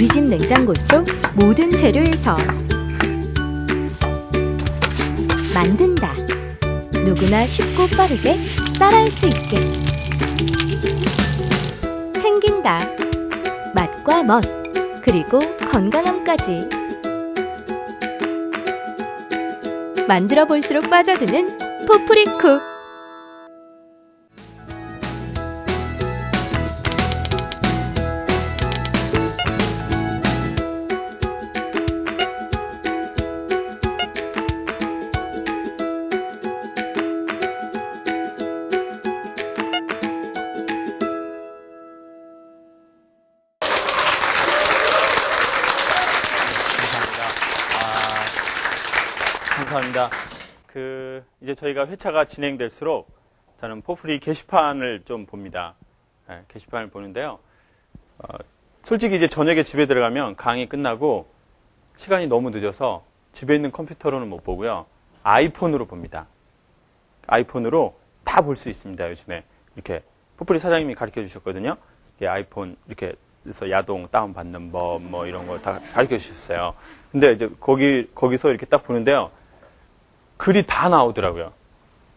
우리 집 냉장고 속 모든 재료에서 만든다. 누구나 쉽고 빠르게 따라할 수 있게. 챙긴다. 맛과 멋, 그리고 건강함까지. 만들어 볼수록 빠져드는 포프리쿡. 감사합니다. 이제 저희가 회차가 진행될수록 저는 포프리 게시판을 좀 봅니다. 네, 게시판을 보는데요. 솔직히 이제 저녁에 집에 들어가면 강의 끝나고 시간이 너무 늦어서 집에 있는 컴퓨터로는 못 보고요. 아이폰으로 봅니다. 아이폰으로 다 볼 수 있습니다. 요즘에 이렇게 포프리 사장님이 가르쳐 주셨거든요. 아이폰 이렇게 해서 야동 다운받는 법 뭐 이런 거 다 가르쳐 주셨어요. 근데 이제 거기서 이렇게 딱 보는데요. 글이 다 나오더라고요.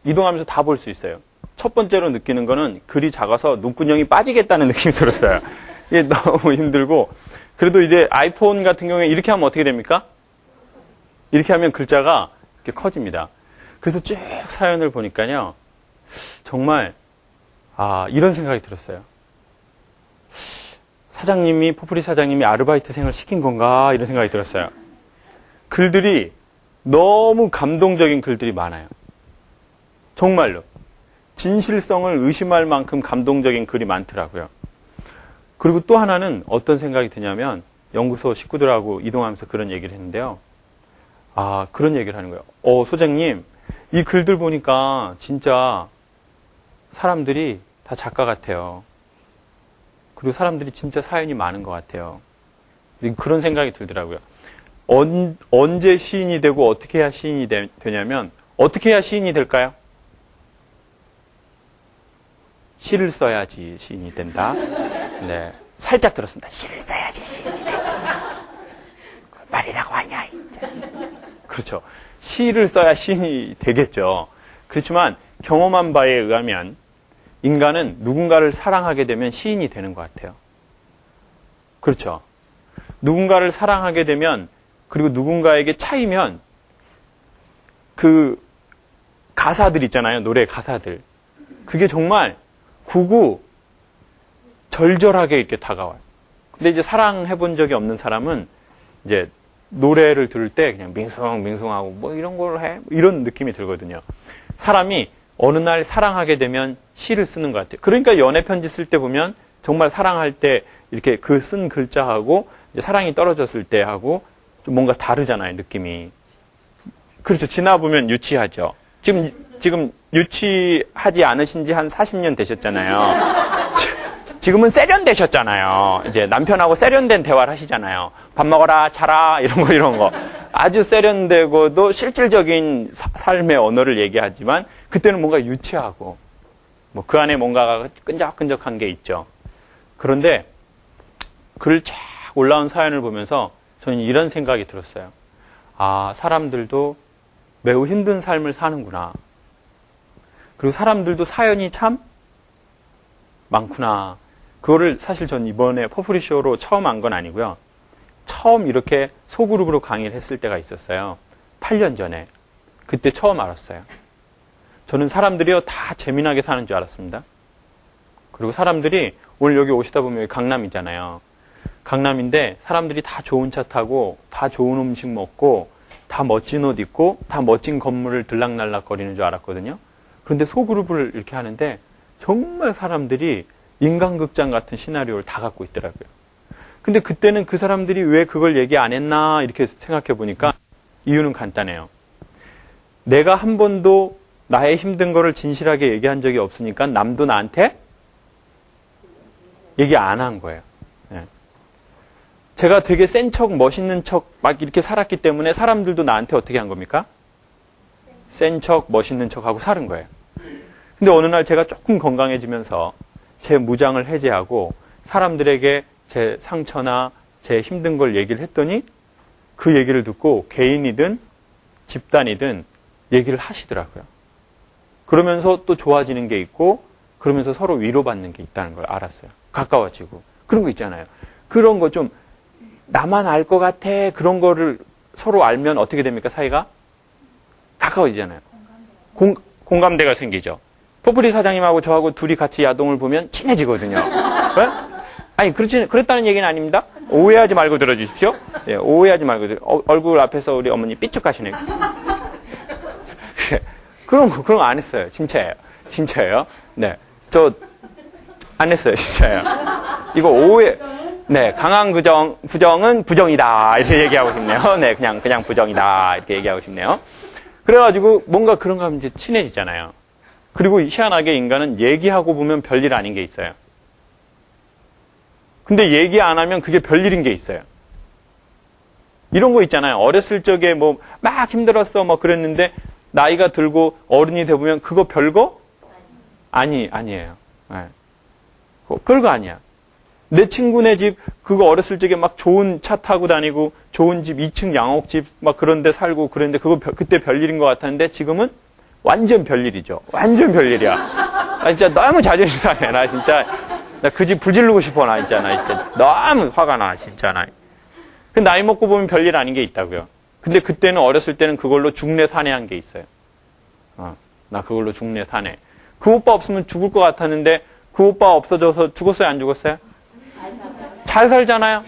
이동하면서 다 볼 수 있어요. 첫 번째로 느끼는 거는 글이 작아서 눈구녕이 빠지겠다는 느낌이 들었어요. 이게 너무 힘들고, 그래도 이제 아이폰 같은 경우에 이렇게 하면 어떻게 됩니까? 이렇게 하면 글자가 이렇게 커집니다. 그래서 쭉 사연을 보니까요. 정말, 이런 생각이 들었어요. 포프리 사장님이 아르바이트생을 시킨 건가? 이런 생각이 들었어요. 글들이 너무 감동적인 글들이 많아요. 정말로. 진실성을 의심할 만큼 감동적인 글이 많더라고요. 그리고 또 하나는 어떤 생각이 드냐면, 연구소 식구들하고 이동하면서 그런 얘기를 했는데요. 그런 얘기를 하는 거예요. 소장님, 이 글들 보니까 진짜 사람들이 다 작가 같아요. 그리고 사람들이 진짜 사연이 많은 것 같아요. 그런 생각이 들더라고요. 언제 시인이 되고 어떻게 해야 시인이 되냐면, 어떻게 해야 시인이 될까요? 시를 써야지 시인이 된다. 네, 살짝 들었습니다. 시를 써야지 시인이 되지. 말이라고 하냐. 그렇죠. 시를 써야 시인이 되겠죠. 그렇지만 경험한 바에 의하면 인간은 누군가를 사랑하게 되면 시인이 되는 것 같아요. 그렇죠. 누군가를 사랑하게 되면, 그리고 누군가에게 차이면 그 가사들 있잖아요. 노래 가사들. 그게 정말 절절하게 이렇게 다가와요. 근데 이제 사랑해 본 적이 없는 사람은 이제 노래를 들을 때 그냥 밍숭밍숭하고 뭐 이런 걸 해? 이런 느낌이 들거든요. 사람이 어느 날 사랑하게 되면 시를 쓰는 것 같아요. 그러니까 연애 편지 쓸 때 보면 정말 사랑할 때 이렇게 그 쓴 글자하고 이제 사랑이 떨어졌을 때 하고 좀 뭔가 다르잖아요, 느낌이. 그렇죠. 지나보면 유치하죠. 지금 유치하지 않으신 지 한 40년 되셨잖아요. 지금은 세련되셨잖아요. 이제 남편하고 세련된 대화를 하시잖아요. 밥 먹어라, 자라, 이런 거. 아주 세련되고도 실질적인 삶의 언어를 얘기하지만, 그때는 뭔가 유치하고, 뭐 그 안에 뭔가가 끈적끈적한 게 있죠. 그런데, 글 쫙 올라온 사연을 보면서 저는 이런 생각이 들었어요. 사람들도 매우 힘든 삶을 사는구나. 그리고 사람들도 사연이 참 많구나. 그거를 사실 전 이번에 포프리쇼로 처음 한 건 아니고요. 처음 이렇게 소그룹으로 강의를 했을 때가 있었어요. 8년 전에. 그때 처음 알았어요. 저는 사람들이요 다 재미나게 사는 줄 알았습니다. 그리고 사람들이 오늘 여기 오시다 보면 여기 강남이잖아요. 강남인데 사람들이 다 좋은 차 타고 다 좋은 음식 먹고 다 멋진 옷 입고 다 멋진 건물을 들락날락거리는 줄 알았거든요. 그런데 소그룹을 이렇게 하는데 정말 사람들이 인간극장 같은 시나리오를 다 갖고 있더라고요. 근데 그때는 그 사람들이 왜 그걸 얘기 안 했나 이렇게 생각해 보니까 이유는 간단해요. 내가 한 번도 나의 힘든 거를 진실하게 얘기한 적이 없으니까 남도 나한테 얘기 안 한 거예요. 제가 되게 센 척, 멋있는 척 막 이렇게 살았기 때문에 사람들도 나한테 어떻게 한 겁니까? 센 척, 멋있는 척하고 사는 거예요. 근데 어느 날 제가 조금 건강해지면서 제 무장을 해제하고 사람들에게 제 상처나 제 힘든 걸 얘기를 했더니 그 얘기를 듣고 개인이든 집단이든 얘기를 하시더라고요. 그러면서 또 좋아지는 게 있고 그러면서 서로 위로받는 게 있다는 걸 알았어요. 가까워지고. 그런 거 있잖아요. 그런 거 좀 나만 알 것 같아. 그런 거를 서로 알면 어떻게 됩니까? 사이가? 가까워지잖아요. 공감대가 생기죠. 포프리 사장님하고 저하고 둘이 같이 야동을 보면 친해지거든요. 네? 아니, 그랬다는 얘기는 아닙니다. 오해하지 말고 들어주십시오. 예, 오해하지 말고 얼굴 앞에서 우리 어머니 삐죽하시네. 그런 거 안 했어요. 진짜예요. 네. 저, 안 했어요. 진짜예요. 이거 오해, 네. 강한 부정은 부정이다. 이렇게 얘기하고 싶네요. 네. 그냥 부정이다. 이렇게 얘기하고 싶네요. 그래가지고 뭔가 그런 거 하면 이제 친해지잖아요. 그리고 희한하게 인간은 얘기하고 보면 별일 아닌 게 있어요. 근데 얘기 안 하면 그게 별일인 게 있어요. 이런 거 있잖아요. 어렸을 적에 뭐 막 힘들었어 뭐 그랬는데 나이가 들고 어른이 돼보면 그거 별거? 아니에요. 네. 별거 아니야. 내 친구네 집 그거 어렸을 적에 막 좋은 차 타고 다니고 좋은 집 2층 양옥집 막 그런 데 살고 그랬는데 그거 그때 별일인 것 같았는데 지금은 완전 별일이죠. 완전 별일이야. 나 진짜 너무 자존심 상해. 나 진짜 나 그 집 불지르고 싶어. 나 진짜 너무 화가 나. 진짜 나. 그 나이 먹고 보면 별일 아닌 게 있다고요. 근데 그때는 어렸을 때는 그걸로 죽내 사내한 게 있어요. 나 그걸로 죽내 사내. 그 오빠 없으면 죽을 것 같았는데 그 오빠 없어져서 죽었어요? 안 죽었어요? 잘 살잖아요.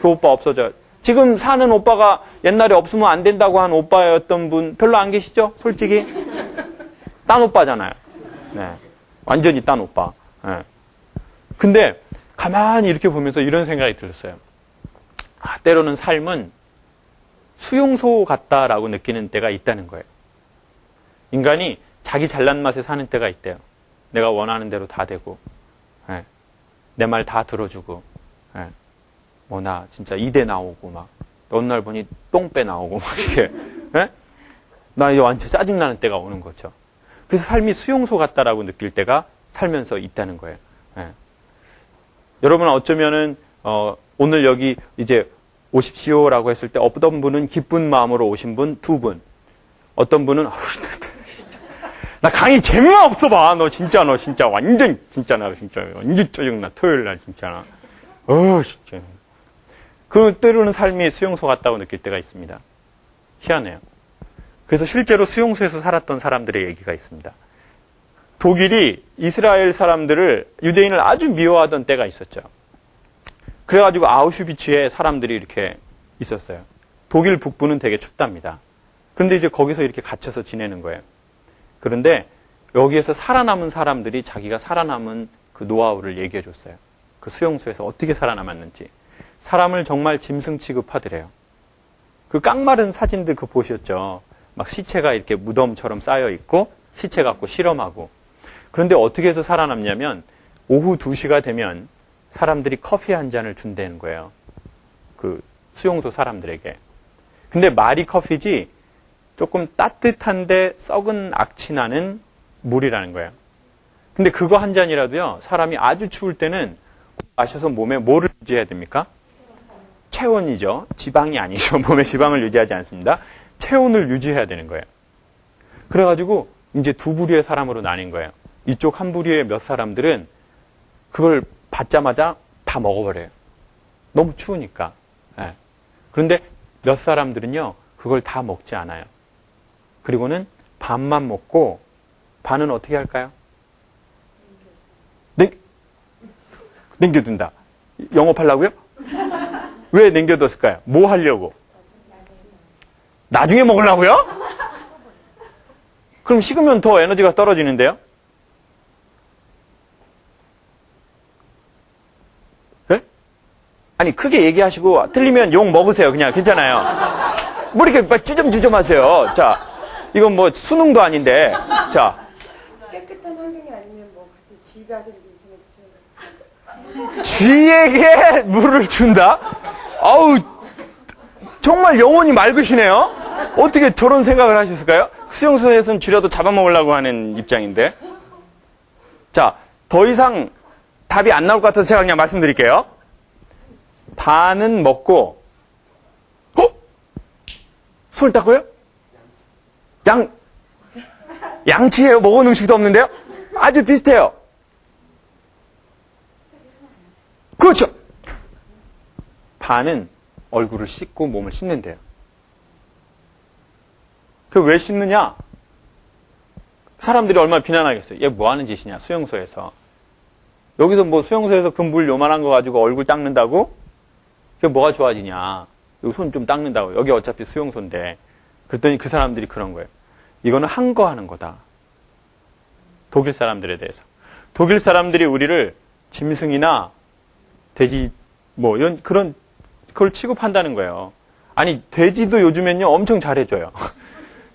그 오빠 없어져. 지금 사는 오빠가 옛날에 없으면 안 된다고 한 오빠였던 분 별로 안 계시죠? 솔직히. 딴 오빠잖아요. 네. 완전히 딴 오빠. 네. 근데 가만히 이렇게 보면서 이런 생각이 들었어요. 때로는 삶은 수용소 같다라고 느끼는 때가 있다는 거예요. 인간이 자기 잘난 맛에 사는 때가 있대요. 내가 원하는 대로 다 되고, 네. 내 말 다 들어주고, 네. 뭐 나 진짜 이대 나오고 막 어느 날 보니 똥배 나오고 막 이렇게, 네? 나 이제 완전 짜증나는 때가 오는 거죠. 그래서 삶이 수용소 같다라고 느낄 때가 살면서 있다는 거예요. 네. 여러분 어쩌면은 오늘 여기 이제 오십시오라고 했을 때 어떤 분은 기쁜 마음으로 오신 분 2분, 어떤 분은 나 강의 재미가 없어 봐. 너 진짜 완전 짜증나. 토요일 날 진짜 나. 진짜. 그 때로는 삶이 수용소 같다고 느낄 때가 있습니다. 희한해요. 그래서 실제로 수용소에서 살았던 사람들의 얘기가 있습니다. 독일이 이스라엘 사람들을, 유대인을 아주 미워하던 때가 있었죠. 그래가지고 아우슈비츠에 사람들이 이렇게 있었어요. 독일 북부는 되게 춥답니다. 그런데 이제 거기서 이렇게 갇혀서 지내는 거예요. 그런데 여기에서 살아남은 사람들이 자기가 살아남은 그 노하우를 얘기해 줬어요. 그 수용소에서 어떻게 살아남았는지. 사람을 정말 짐승 취급하더래요. 그 깡마른 사진들 그거 보셨죠? 막 시체가 이렇게 무덤처럼 쌓여 있고 시체 갖고 실험하고. 그런데 어떻게 해서 살아남냐면 오후 2시가 되면 사람들이 커피 한 잔을 준다는 거예요. 그 수용소 사람들에게. 근데 말이 커피지 조금 따뜻한데 썩은 악취 나는 물이라는 거예요. 근데 그거 한 잔이라도요, 사람이 아주 추울 때는 마셔서 몸에 뭐를 유지해야 됩니까? 체온이죠. 지방이 아니죠. 몸에 지방을 유지하지 않습니다. 체온을 유지해야 되는 거예요. 그래가지고 이제 2부류의 사람으로 나뉜 거예요. 이쪽 한 부류의 몇 사람들은 그걸 받자마자 다 먹어버려요. 너무 추우니까. 네. 그런데 몇 사람들은요, 그걸 다 먹지 않아요. 그리고는 반만 먹고 반은 어떻게 할까요? 남겨둔다. 영업하려고요? 왜 남겨뒀을까요? 뭐 하려고? 나중에 먹으려고요? 그럼 식으면 더 에너지가 떨어지는데요? 네? 아니 크게 얘기하시고 틀리면 욕 먹으세요. 그냥 괜찮아요. 뭐 이렇게 막 쭈점쭈점 하세요. 자, 이건 뭐 수능도 아닌데. 자, 깨끗한 환경이 아니면 뭐 같이 쥐가든지 쥐에게 물을 준다? 아우, 정말 영혼이 맑으시네요? 어떻게 저런 생각을 하셨을까요? 수용소에서는 쥐라도 잡아먹으려고 하는 입장인데. 자, 더 이상 답이 안 나올 것 같아서 제가 그냥 말씀드릴게요. 반은 먹고, 손을 닦아요? 양치예요? 먹은 음식도 없는데요? 아주 비슷해요. 그렇죠. 반은 얼굴을 씻고 몸을 씻는데요. 그 왜 씻느냐? 사람들이 얼마나 비난하겠어요. 얘 뭐 하는 짓이냐, 수용소에서. 여기서 뭐 수용소에서 그 물 요만한 거 가지고 얼굴 닦는다고? 그게 뭐가 좋아지냐. 여기 손 좀 닦는다고. 여기 어차피 수용소인데. 그랬더니 그 사람들이 그런 거예요. 이거는 항거하는 거다. 독일 사람들에 대해서. 독일 사람들이 우리를 짐승이나 돼지, 뭐, 이런, 그걸 취급한다는 거예요. 아니, 돼지도 요즘엔요, 엄청 잘해줘요.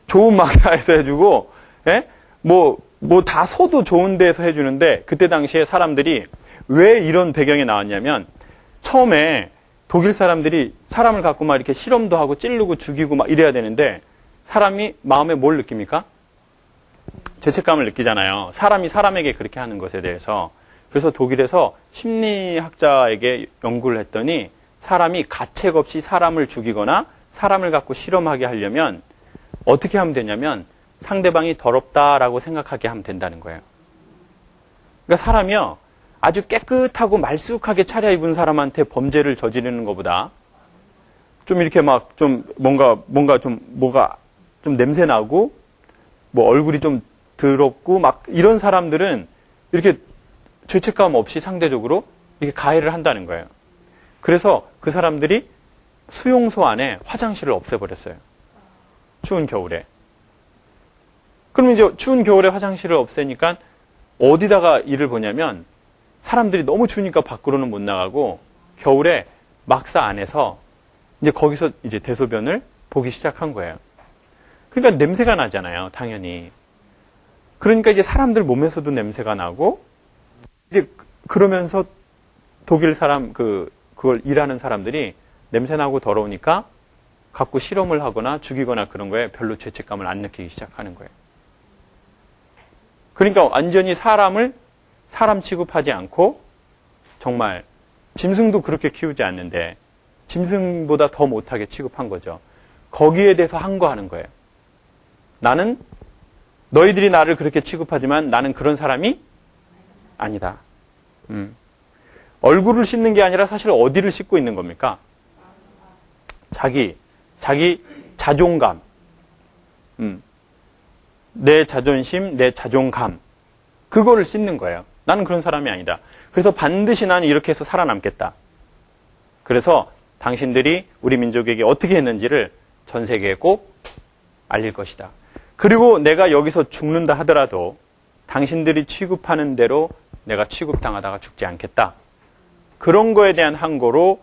좋은 막사에서 해주고, 예? 뭐 다 소도 좋은 데서 해주는데, 그때 당시에 사람들이 왜 이런 배경이 나왔냐면, 처음에 독일 사람들이 사람을 갖고 막 이렇게 실험도 하고 찌르고 죽이고 막 이래야 되는데, 사람이 마음에 뭘 느낍니까? 죄책감을 느끼잖아요. 사람이 사람에게 그렇게 하는 것에 대해서. 그래서 독일에서 심리학자에게 연구를 했더니, 사람이 가책 없이 사람을 죽이거나 사람을 갖고 실험하게 하려면 어떻게 하면 되냐면 상대방이 더럽다라고 생각하게 하면 된다는 거예요. 그러니까 사람이요, 아주 깨끗하고 말쑥하게 차려입은 사람한테 범죄를 저지르는 것보다 좀 이렇게 막 좀 뭔가 좀 냄새 나고 뭐 얼굴이 좀 더럽고 막 이런 사람들은 이렇게 죄책감 없이 상대적으로 이렇게 가해를 한다는 거예요. 그래서 그 사람들이 수용소 안에 화장실을 없애버렸어요. 추운 겨울에. 그러면 이제 추운 겨울에 화장실을 없애니까 어디다가 일을 보냐면 사람들이 너무 추우니까 밖으로는 못 나가고 겨울에 막사 안에서 이제 거기서 이제 대소변을 보기 시작한 거예요. 그러니까 냄새가 나잖아요, 당연히. 그러니까 이제 사람들 몸에서도 냄새가 나고 이제 그러면서 독일 사람 그걸 일하는 사람들이 냄새나고 더러우니까 갖고 실험을 하거나 죽이거나 그런 거에 별로 죄책감을 안 느끼기 시작하는 거예요. 그러니까 완전히 사람 취급하지 않고 정말 짐승도 그렇게 키우지 않는데 짐승보다 더 못하게 취급한 거죠. 거기에 대해서 항거하는 거예요. 나는 너희들이 나를 그렇게 취급하지만 나는 그런 사람이 아니다. 얼굴을 씻는 게 아니라 사실 어디를 씻고 있는 겁니까? 자기 자존감. 내 자존심, 내 자존감. 그거를 씻는 거예요. 나는 그런 사람이 아니다. 그래서 반드시 나는 이렇게 해서 살아남겠다. 그래서 당신들이 우리 민족에게 어떻게 했는지를 전 세계에 꼭 알릴 것이다. 그리고 내가 여기서 죽는다 하더라도 당신들이 취급하는 대로 내가 취급당하다가 죽지 않겠다. 그런 거에 대한 항거로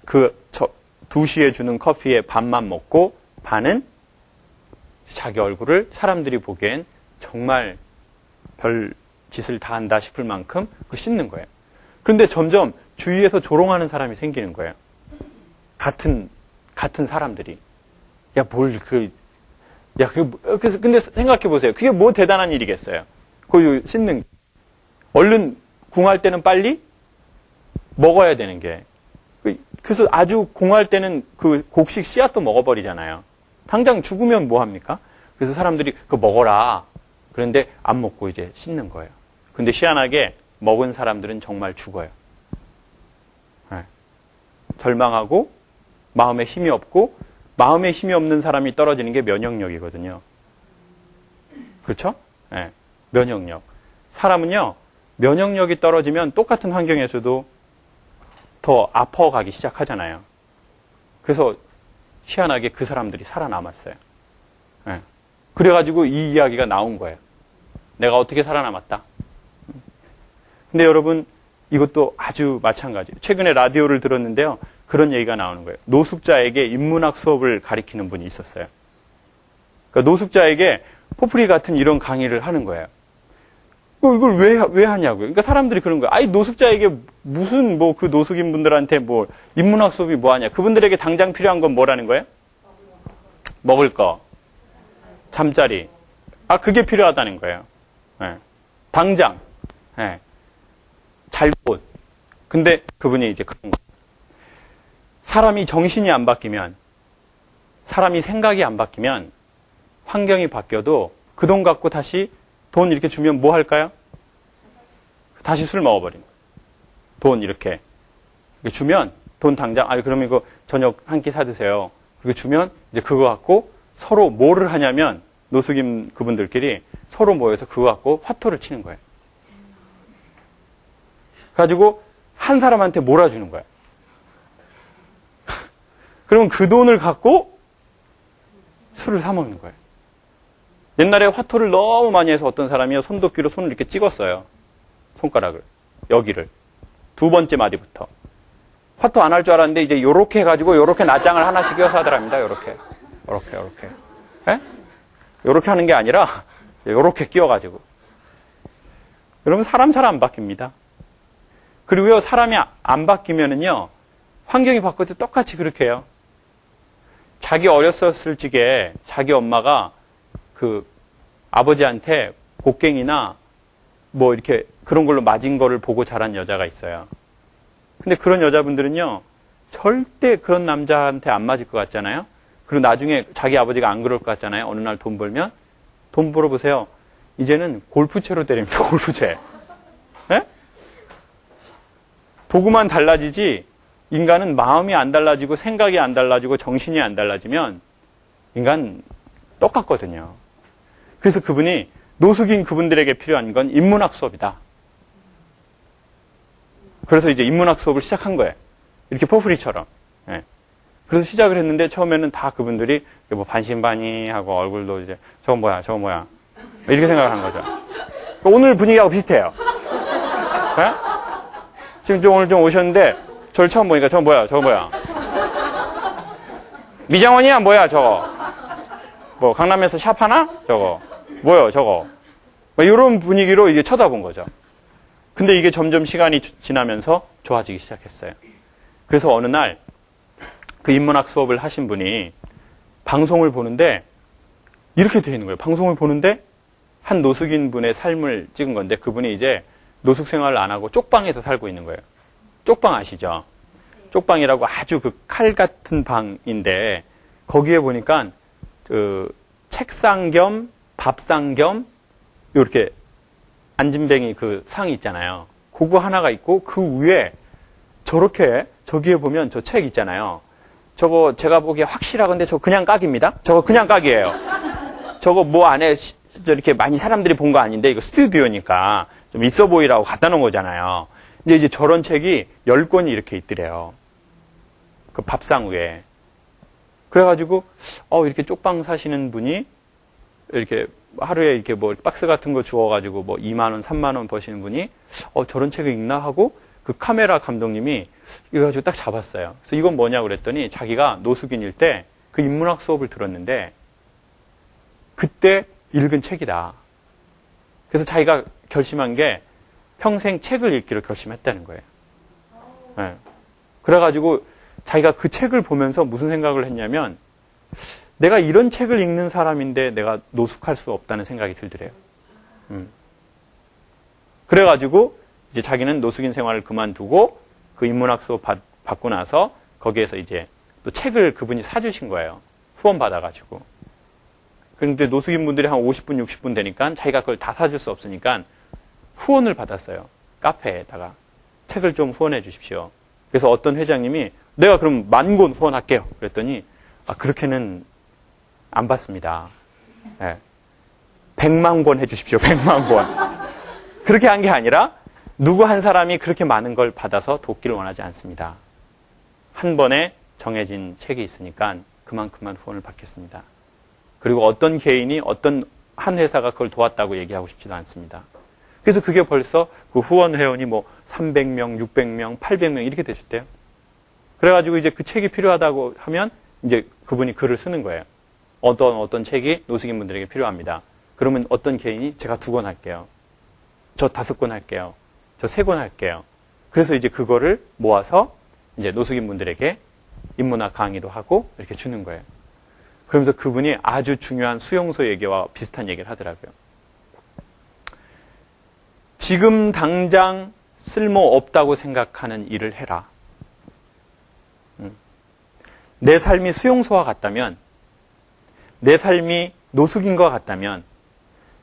2시에 주는 커피에 반만 먹고 반은 자기 얼굴을 사람들이 보기엔 정말 별 짓을 다 한다 싶을 만큼 씻는 거예요. 그런데 점점 주위에서 조롱하는 사람이 생기는 거예요. 같은 사람들이. 근데 생각해 보세요. 그게 뭐 대단한 일이겠어요. 그 씻는. 얼른 궁할 때는 빨리 먹어야 되는 게. 그래서 아주 공할 때는 그 곡식 씨앗도 먹어버리잖아요. 당장 죽으면 뭐 합니까? 그래서 사람들이 그거 먹어라. 그런데 안 먹고 이제 씻는 거예요. 근데 희한하게 먹은 사람들은 정말 죽어요. 네. 절망하고 마음에 힘이 없고 마음에 힘이 없는 사람이 떨어지는 게 면역력이거든요. 그렇죠? 네. 면역력. 사람은요, 면역력이 떨어지면 똑같은 환경에서도 더 아파가기 시작하잖아요. 그래서 희한하게 그 사람들이 살아남았어요. 네. 그래가지고 이 이야기가 나온 거예요. 내가 어떻게 살아남았다. 근데 여러분, 이것도 아주 마찬가지예요. 최근에 라디오를 들었는데요. 그런 얘기가 나오는 거예요. 노숙자에게 인문학 수업을 가리키는 분이 있었어요. 그러니까 노숙자에게 포프리 같은 이런 강의를 하는 거예요. 이걸 왜 하냐고요. 그러니까 사람들이 그런 거예요. 아니, 노숙자에게 무슨 그 노숙인 분들한테 인문학 수업이 뭐 하냐. 그분들에게 당장 필요한 건 뭐라는 거예요? 먹을 거. 잠자리. 그게 필요하다는 거예요. 네. 당장. 네. 잘 곳. 근데 그분이 이제 그런 거예요. 사람이 정신이 안 바뀌면, 사람이 생각이 안 바뀌면, 환경이 바뀌어도 그 돈 갖고 다시 돈 이렇게 주면 뭐 할까요? 다시 술 먹어버립니다. 돈 이렇게 주면 돈 당장 그러면 이거 저녁 한 끼 사드세요. 그리고 주면 이제 그거 갖고 서로 뭐를 하냐면 노숙인 그분들끼리 서로 모여서 그거 갖고 화토를 치는 거예요. 가지고 한 사람한테 몰아주는 거예요. 그러면 그 돈을 갖고 술을 사 먹는 거예요. 옛날에 화토를 너무 많이 해서 어떤 사람이 손도끼로 손을 이렇게 찍었어요. 손가락을. 여기를. 두 번째 마디부터. 화토 안 할 줄 알았는데 이제 요렇게 해가지고 요렇게 낫장을 하나씩 껴서 하더랍니다. 요렇게. 요렇게. 예? 요렇게 하는 게 아니라 요렇게 끼워가지고. 여러분 사람 잘 안 바뀝니다. 그리고요 사람이 안 바뀌면은요 환경이 바뀔 때 똑같이 그렇게 해요. 자기 어렸었을 적에 자기 엄마가 그 아버지한테 곡괭이나 뭐 이렇게 그런 걸로 맞은 거를 보고 자란 여자가 있어요. 근데 그런 여자분들은요 절대 그런 남자한테 안 맞을 것 같잖아요. 그리고 나중에 자기 아버지가 안 그럴 것 같잖아요. 어느 날 돈 벌면 돈 벌어보세요. 이제는 골프채로 때립니다. 골프채. 네? 도구만 달라지지 인간은 마음이 안 달라지고 생각이 안 달라지고 정신이 안 달라지면 인간 똑같거든요. 그래서 그분이 노숙인 그분들에게 필요한 건 인문학 수업이다. 그래서 이제 인문학 수업을 시작한 거예요. 이렇게 포프리처럼. 예. 그래서 시작을 했는데 처음에는 다 그분들이 뭐 반신반의하고 얼굴도 이제 저거 뭐야 이렇게 생각을 한 거죠. 오늘 분위기하고 비슷해요. 예? 지금 좀 오늘 좀 오셨는데 저를 처음 보니까 저거 뭐야 미장원이야 뭐야 저거 뭐 강남에서 샵 하나 저거 뭐요 저거 뭐 이런 분위기로 이게 쳐다본 거죠. 근데 이게 점점 시간이 지나면서 좋아지기 시작했어요. 그래서 어느 날 그 인문학 수업을 하신 분이 방송을 보는데 이렇게 되어 있는 거예요. 방송을 보는데 한 노숙인 분의 삶을 찍은 건데 그분이 이제 노숙 생활을 안 하고 쪽방에서 살고 있는 거예요. 쪽방 아시죠? 쪽방이라고 아주 그 칼 같은 방인데 거기에 보니까 그 책상 겸 밥상 겸 이렇게 안진뱅이 그 상이 있잖아요. 그거 하나가 있고 그 위에 저렇게 저기에 보면 저 책 있잖아요. 저거 제가 보기에 확실하건데 저거 그냥 깍입니다. 저거 그냥 깍이에요. 저거 뭐 안에 이렇게 많이 사람들이 본 거 아닌데 이거 스튜디오니까 좀 있어 보이라고 갖다 놓은 거잖아요. 근데 이제 저런 책이 10권이 이렇게 있더래요. 그 밥상 위에. 그래가지고 이렇게 쪽방 사시는 분이 이렇게 하루에 이렇게 뭐 박스 같은 거 주워가지고 뭐 2만 원, 3만 원 버시는 분이 저런 책을 읽나 하고 그 카메라 감독님이 이거 가지고 딱 잡았어요. 그래서 이건 뭐냐고 그랬더니 자기가 노숙인일 때 그 인문학 수업을 들었는데 그때 읽은 책이다. 그래서 자기가 결심한 게 평생 책을 읽기로 결심했다는 거예요. 네. 그래가지고 자기가 그 책을 보면서 무슨 생각을 했냐면 내가 이런 책을 읽는 사람인데 내가 노숙할 수 없다는 생각이 들더래요. 그래가지고 이제 자기는 노숙인 생활을 그만두고 그 인문학 수업 받고 나서 거기에서 이제 또 책을 그분이 사주신 거예요. 후원 받아가지고. 그런데 노숙인 분들이 한 50분, 60분 되니까 자기가 그걸 다 사줄 수 없으니까 후원을 받았어요. 카페에다가. 책을 좀 후원해 주십시오. 그래서 어떤 회장님이 내가 그럼 10,000권 후원할게요. 그랬더니 그렇게는 안 받습니다. 네. 100만 권 해주십시오. 100만 권. 그렇게 한 게 아니라 누구 한 사람이 그렇게 많은 걸 받아서 돕기를 원하지 않습니다. 한 번에 정해진 책이 있으니까 그만큼만 후원을 받겠습니다. 그리고 어떤 개인이 어떤 한 회사가 그걸 도왔다고 얘기하고 싶지도 않습니다. 그래서 그게 벌써 그 후원 회원이 뭐 300명, 600명, 800명 이렇게 되셨대요. 그래가지고 이제 그 책이 필요하다고 하면 이제 그분이 글을 쓰는 거예요. 어떤 책이 노숙인 분들에게 필요합니다. 그러면 어떤 개인이 제가 2권 할게요. 저 5권 할게요. 저 3권 할게요. 그래서 이제 그거를 모아서 이제 노숙인 분들에게 인문학 강의도 하고 이렇게 주는 거예요. 그러면서 그분이 아주 중요한 수용소 얘기와 비슷한 얘기를 하더라고요. 지금 당장 쓸모없다고 생각하는 일을 해라. 내 삶이 수용소와 같다면, 내 삶이 노숙인 것 같다면,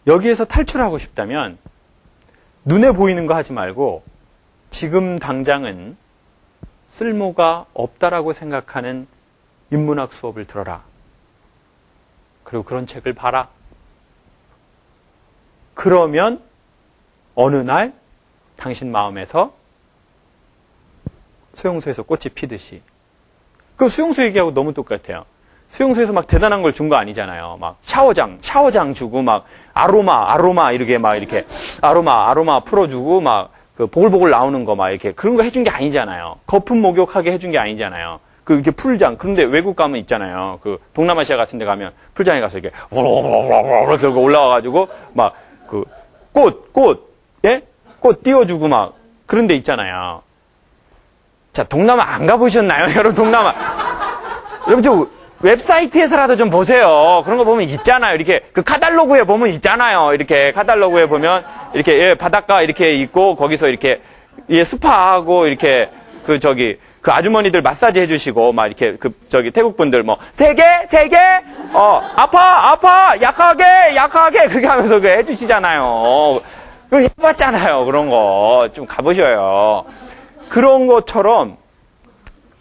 여기에서 탈출하고 싶다면 눈에 보이는 거 하지 말고 지금 당장은 쓸모가 없다라고 생각하는 인문학 수업을 들어라. 그리고 그런 책을 봐라. 그러면 어느 날 당신 마음에서 수용소에서 꽃이 피듯이. 그 수용소 얘기하고 너무 똑같아요. 수용소에서 막 대단한 걸 준 거 아니잖아요. 막 샤워장 주고 막 아로마 이렇게 아로마 풀어주고 막 그 보글보글 나오는 거 막 이렇게 그런 거 해준 게 아니잖아요. 거품 목욕하게 해준 게 아니잖아요. 그 이렇게 풀장. 그런데 외국 가면 있잖아요. 그 동남아시아 같은 데 가면 풀장에 가서 이렇게 이렇게 올라와가지고 막 그 꽃 띄워주고 막 그런 데 있잖아요. 자, 동남아 안 가보셨나요? 여러분 동남아. 여러분 저 웹사이트에서라도 좀 보세요. 그런 거 보면 있잖아요. 이렇게 그 카탈로그에 보면 있잖아요. 이렇게 카탈로그에 보면 이렇게 예, 바닷가 이렇게 있고 거기서 이렇게 예, 스파하고 이렇게 그 아주머니들 마사지 해주시고 막 이렇게 태국 분들 뭐 세 개 아파 약하게 그렇게 하면서 그 해주시잖아요. 그거 해봤잖아요. 그런 거 좀 가보셔요. 그런 것처럼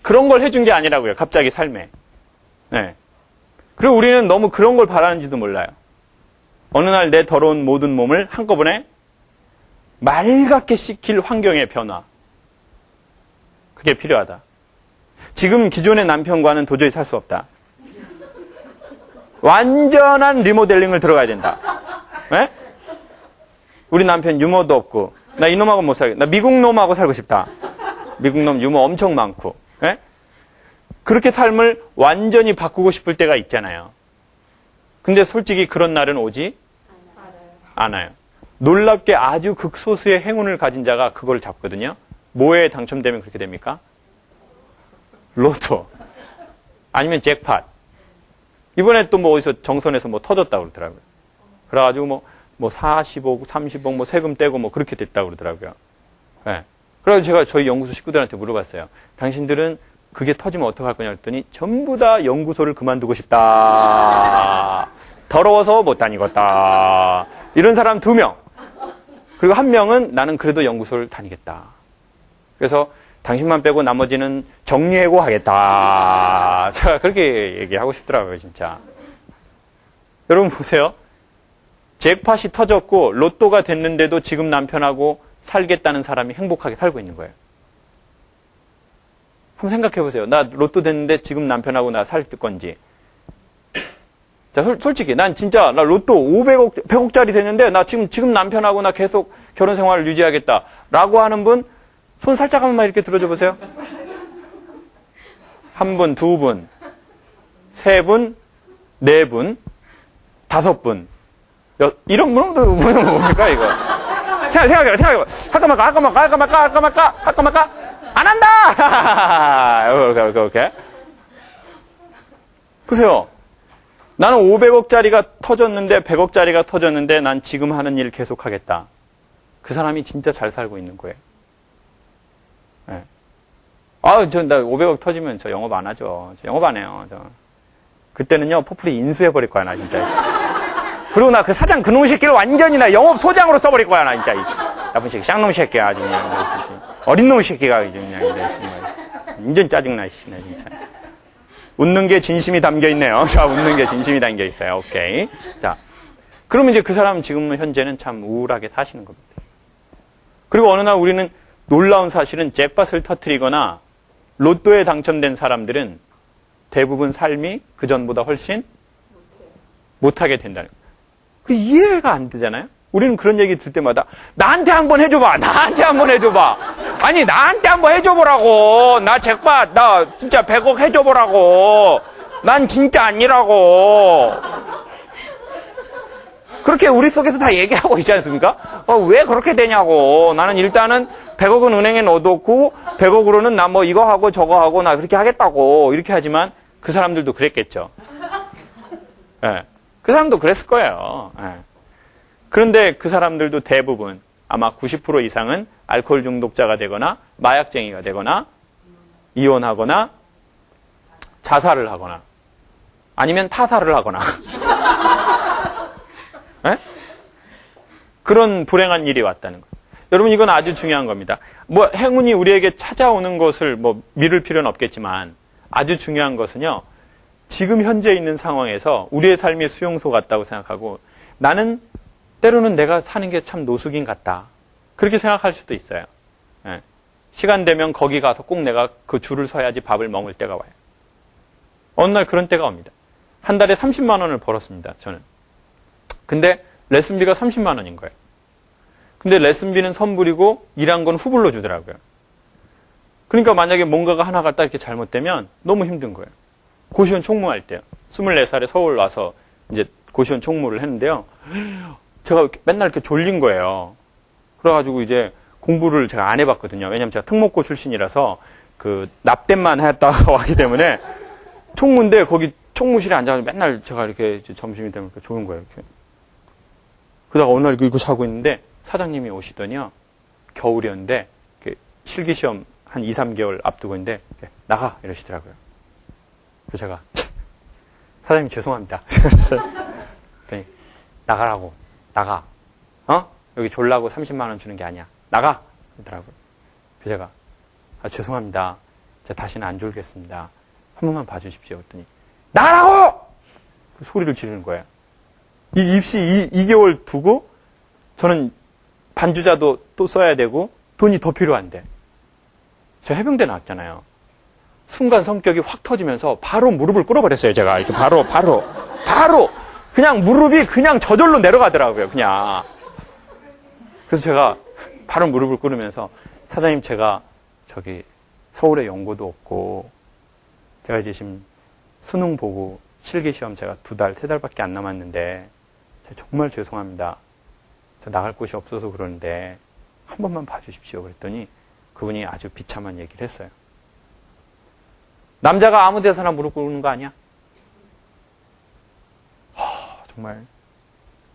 그런 걸 해준 게 아니라고요. 갑자기 삶에. 네. 그리고 우리는 너무 그런 걸 바라는지도 몰라요. 어느 날 내 더러운 모든 몸을 한꺼번에 맑게 씻길 환경의 변화. 그게 필요하다. 지금 기존의 남편과는 도저히 살 수 없다. 완전한 리모델링을 들어가야 된다. 네? 우리 남편 유머도 없고 나 이놈하고 못 살겠다. 나 미국 놈하고 살고 싶다. 미국 놈 유머 엄청 많고. 네? 그렇게 삶을 완전히 바꾸고 싶을 때가 있잖아요. 근데 솔직히 그런 날은 오지 않아요. 놀랍게 아주 극소수의 행운을 가진 자가 그걸 잡거든요. 뭐에 당첨되면 그렇게 됩니까? 로또. 아니면 잭팟. 이번에 또 뭐 어디서 정선에서 뭐 터졌다고 그러더라고요. 그래가지고 뭐 40억, 30억 뭐 세금 떼고 뭐 그렇게 됐다고 그러더라고요. 네. 그래서 제가 저희 연구소 식구들한테 물어봤어요. 당신들은 그게 터지면 어떡할 거냐 했더니 전부 다 연구소를 그만두고 싶다. 더러워서 못 다니겠다. 이런 사람 2명. 그리고 1명은 나는 그래도 연구소를 다니겠다. 그래서 당신만 빼고 나머지는 정리해고 하겠다. 제가 그렇게 얘기하고 싶더라고요, 진짜. 여러분 보세요. 잭팟이 터졌고 로또가 됐는데도 지금 남편하고 살겠다는 사람이 행복하게 살고 있는 거예요. 한번 생각해 보세요. 나 로또 됐는데 지금 남편하고 나 살 건지. 자, 솔직히 난 진짜 나 로또 500억, 100억짜리 됐는데 나 지금 남편하고 나 계속 결혼 생활을 유지하겠다. 라고 하는 분 손 살짝 한번만 이렇게 들어줘 보세요. 1분, 2분, 3분, 4분, 5분. 이런 분은 뭡니까 이거? 생각해봐. 할까 말까? 안 한다! 이렇게. 보세요. 나는 500억짜리가 터졌는데, 100억짜리가 터졌는데, 난 지금 하는 일 계속 하겠다. 그 사람이 진짜 잘 살고 있는 거예요. 네. 나 500억 터지면 저 영업 안 하죠. 저 영업 안 해요. 그때는요, 포프리 인수해버릴 거야, 나 진짜. 그리고 나 그 사장 그놈 새끼를 완전히 나 영업 소장으로 써버릴 거야, 나 진짜. 나쁜 새끼, 쌍놈 새끼야, 아주 그냥. 어린 놈 새끼가 그냥, 완전 짜증나, 씨, 나 진짜. 웃는 게 진심이 담겨 있네요. 자, 웃는 게 진심이 담겨 있어요. 오케이. 자. 그러면 이제 그 사람은 지금 현재는 참 우울하게 사시는 겁니다. 그리고 어느 날 우리는 놀라운 사실은 잭팟을 터뜨리거나 로또에 당첨된 사람들은 대부분 삶이 그전보다 훨씬 못하게 된다는 거예요. 그 이해가 안 되잖아요? 우리는 그런 얘기 들 때마다 나한테 한번 해줘봐. 아니 나한테 한번 해줘보라고. 나 잭팟 나 진짜 100억 해줘보라고. 난 진짜 아니라고. 그렇게 우리 속에서 다 얘기하고 있지 않습니까? 왜 그렇게 되냐고. 나는 일단은 100억은 은행에 넣어뒀고 100억으로는 나 뭐 이거 하고 저거 하고 나 그렇게 하겠다고 이렇게 하지만 그 사람들도 그랬겠죠. 네. 그 사람도 그랬을 거예요. 네. 그런데 그 사람들도 대부분 아마 90% 이상은 알코올 중독자가 되거나 마약쟁이가 되거나 이혼하거나 자살을 하거나 아니면 타살을 하거나 네? 그런 불행한 일이 왔다는 거예요. 여러분 이건 아주 중요한 겁니다. 뭐 행운이 우리에게 찾아오는 것을 뭐 미룰 필요는 없겠지만 아주 중요한 것은요. 지금 현재 있는 상황에서 우리의 삶이 수용소 같다고 생각하고 나는 때로는 내가 사는 게 참 노숙인 같다. 그렇게 생각할 수도 있어요. 예. 시간 되면 거기 가서 꼭 내가 그 줄을 서야지 밥을 먹을 때가 와요. 어느 날 그런 때가 옵니다. 한 달에 30만 원을 벌었습니다. 저는. 근데 레슨비가 30만 원인 거예요. 근데 레슨비는 선불이고 일한 건 후불로 주더라고요. 그러니까 만약에 뭔가가 하나가 딱 이렇게 잘못되면 너무 힘든 거예요. 고시원 총무할 때요. 24살에 서울 와서 이제 고시원 총무를 했는데요. 제가 맨날 이렇게 졸린 거예요. 그래가지고 이제 공부를 제가 안 해봤거든요. 왜냐면 제가 특목고 출신이라서 그 납땜만 했다가 왔기 때문에 총무인데 거기 총무실에 앉아서 맨날 제가 이렇게 점심이 되면 이렇게 조는 거예요. 이렇게. 그러다가 어느 날 이거 자고 있는데 사장님이 오시더니요. 겨울이었는데 실기시험 한 2, 3개월 앞두고 있는데 나가 이러시더라고요. 그래서 제가 사장님 죄송합니다. 그랬더니 나가라고. 나가. 여기 졸라고 30만 원 주는 게 아니야. 나가. 그러더라고요. 그래서 제가 죄송합니다. 제가 다시는 안 졸겠습니다. 한 번만 봐주십시오. 그랬더니 나가라고! 그 소리를 지르는 거예요. 이 입시 2개월 두고 저는 반주자도 또 써야 되고 돈이 더 필요한데 제가 해병대 나왔잖아요. 순간 성격이 확 터지면서 바로 무릎을 꿇어버렸어요. 제가 이렇게 바로 그냥 무릎이 그냥 저절로 내려가더라고요. 그냥. 그래서 제가 바로 무릎을 꿇으면서 사장님 제가 저기 서울에 연고도 없고 제가 이제 지금 수능 보고 실기시험 제가 2달, 3달밖에 안 남았는데 정말 죄송합니다. 저 나갈 곳이 없어서 그러는데 한 번만 봐주십시오. 그랬더니 그분이 아주 비참한 얘기를 했어요. 남자가 아무 데서나 무릎 꿇는 거 아니야? 정말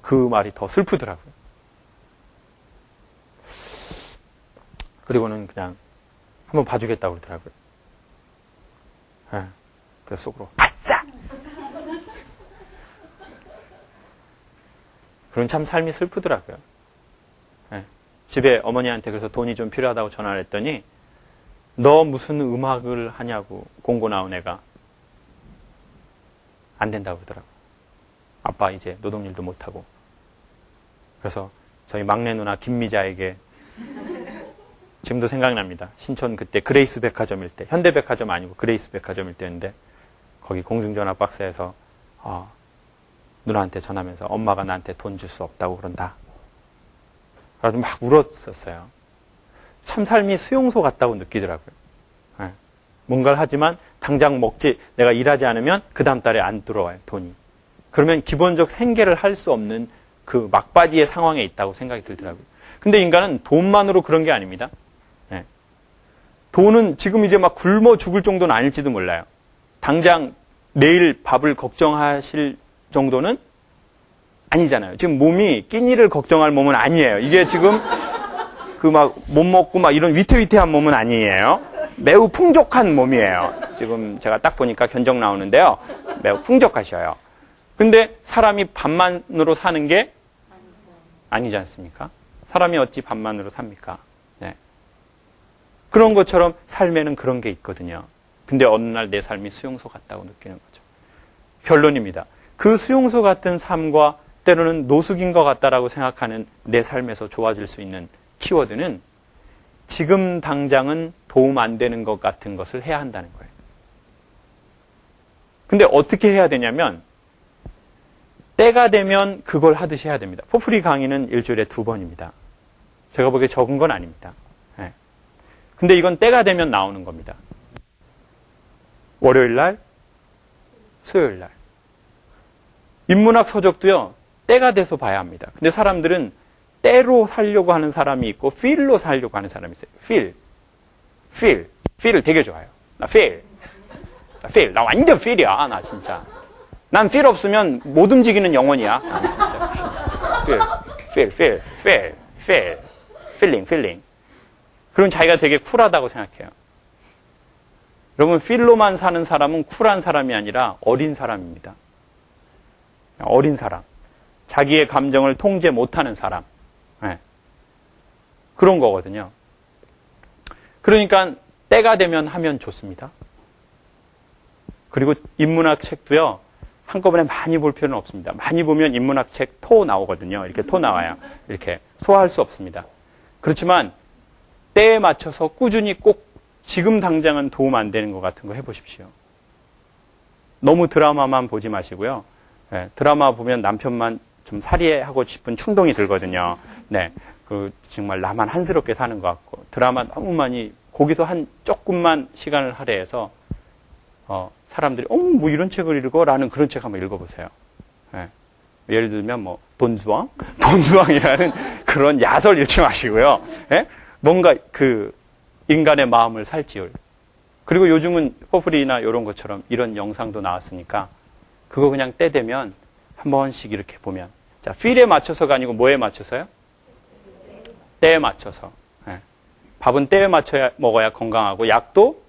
그 말이 더 슬프더라고요. 그리고는 그냥 한번 봐주겠다고 그러더라고요. 네. 그래서 속으로 아싸! 그런 참 삶이 슬프더라고요. 네. 집에 어머니한테 그래서 돈이 좀 필요하다고 전화를 했더니 너 무슨 음악을 하냐고 공고 나온 애가 안 된다고 그러더라고요. 아빠 이제 노동일도 못하고. 그래서 저희 막내 누나 김미자에게 지금도 생각납니다. 신촌 그때 그레이스 백화점일 때, 현대백화점 아니고 그레이스 백화점일 때였는데 거기 공중전화 박스에서 누나한테 전하면서 엄마가 나한테 돈 줄 수 없다고 그런다. 그래서 막 울었었어요. 참 삶이 수용소 같다고 느끼더라고요. 네. 뭔가를 하지만 당장 먹지, 내가 일하지 않으면 그 다음 달에 안 들어와요, 돈이. 그러면 기본적 생계를 할 수 없는 그 막바지의 상황에 있다고 생각이 들더라고요. 근데 인간은 돈만으로 그런 게 아닙니다. 네. 돈은 지금 이제 막 굶어 죽을 정도는 아닐지도 몰라요. 당장 내일 밥을 걱정하실 정도는 아니잖아요. 지금 몸이 끼니를 걱정할 몸은 아니에요. 이게 지금 그 막 못 먹고 막 이런 위태위태한 몸은 아니에요. 매우 풍족한 몸이에요. 지금 제가 딱 보니까 견적 나오는데요. 매우 풍족하셔요. 근데 사람이 밥만으로 사는 게 아니지 않습니까? 사람이 어찌 밥만으로 삽니까? 네. 그런 것처럼 삶에는 그런 게 있거든요. 근데 어느 날 내 삶이 수용소 같다고 느끼는 거죠. 결론입니다. 그 수용소 같은 삶과 때로는 노숙인 것 같다라고 생각하는 내 삶에서 좋아질 수 있는 키워드는 지금 당장은 도움 안 되는 것 같은 것을 해야 한다는 거예요. 근데 어떻게 해야 되냐면 때가 되면 그걸 하듯이 해야 됩니다. 포프리 강의는 일주일에 2번입니다. 제가 보기에 적은 건 아닙니다. 네. 근데 이건 때가 되면 나오는 겁니다. 월요일 날, 수요일 날. 인문학 서적도요, 때가 돼서 봐야 합니다. 근데 사람들은 때로 살려고 하는 사람이 있고, feel로 살려고 하는 사람이 있어요. feel을 되게 좋아해요. 나 feel. 나 완전 feel이야, 나 진짜. 난 feel 없으면 못 움직이는 영혼이야. feeling. 그럼 자기가 되게 쿨하다고 생각해요. 여러분, 필로만 사는 사람은 쿨한 사람이 아니라 어린 사람입니다. 어린 사람. 자기의 감정을 통제 못하는 사람. 네. 그런 거거든요. 그러니까 때가 되면 하면 좋습니다. 그리고 인문학 책도요, 한꺼번에 많이 볼 필요는 없습니다. 많이 보면 인문학 책 토 나오거든요. 이렇게 토 나와요. 이렇게 소화할 수 없습니다. 그렇지만 때에 맞춰서 꾸준히 꼭 지금 당장은 도움 안 되는 것 같은 거 해보십시오. 너무 드라마만 보지 마시고요. 네, 드라마 보면 남편만 좀 살해하고 싶은 충동이 들거든요. 네, 정말 나만 한스럽게 사는 것 같고, 드라마 너무 많이, 거기서 조금만 시간을 할애해서, 사람들이, 뭐 이런 책을 읽어? 라는 그런 책 한번 읽어보세요. 네. 예를 들면 돈주왕? 돈주왕이라는 그런 야설 읽지 마시고요. 네? 뭔가 인간의 마음을 살찌울. 그리고 요즘은 퍼플이나 이런 것처럼 이런 영상도 나왔으니까 그거 그냥 때 되면 한 번씩 이렇게 보면. 자, 필에 맞춰서가 아니고 뭐에 맞춰서요? 때에 맞춰서. 네. 밥은 때에 맞춰야 먹어야 건강하고 약도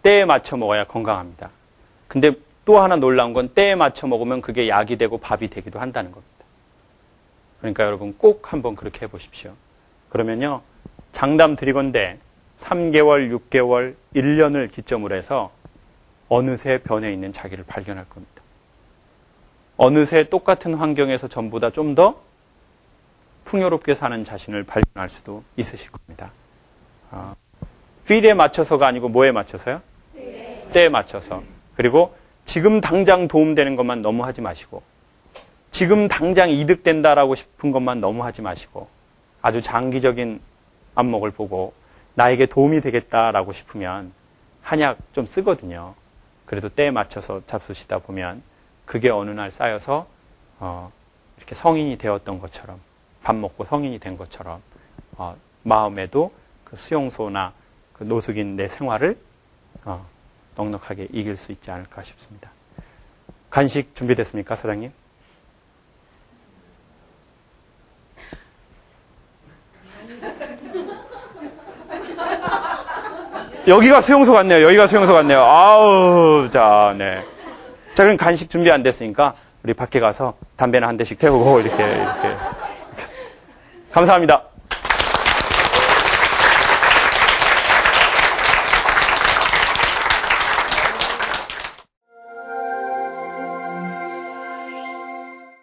때에 맞춰 먹어야 건강합니다. 근데 또 하나 놀라운 건 때에 맞춰 먹으면 그게 약이 되고 밥이 되기도 한다는 겁니다. 그러니까 여러분 꼭 한번 그렇게 해보십시오. 그러면요, 장담 드리건대 3개월, 6개월, 1년을 기점으로 해서 어느새 변해 있는 자기를 발견할 겁니다. 어느새 똑같은 환경에서 전보다 좀 더 풍요롭게 사는 자신을 발견할 수도 있으실 겁니다. 필에 맞춰서가 아니고 뭐에 맞춰서요? 때에 맞춰서. 그리고 지금 당장 도움되는 것만 너무 하지 마시고, 지금 당장 이득된다라고 싶은 것만 너무 하지 마시고, 아주 장기적인 안목을 보고 나에게 도움이 되겠다라고 싶으면 한약 좀 쓰거든요. 그래도 때에 맞춰서 잡수시다 보면 그게 어느 날 쌓여서 이렇게 성인이 되었던 것처럼, 밥 먹고 성인이 된 것처럼 마음에도 그 수용소나 그 노숙인 내 생활을 넉넉하게 이길 수 있지 않을까 싶습니다. 간식 준비됐습니까, 사장님? 여기가 수용소 같네요. 여기가 수용소 같네요. 아우, 자, 네. 자, 그럼 간식 준비 안 됐으니까 우리 밖에 가서 담배나 한 대씩 태우고 이렇게. 감사합니다.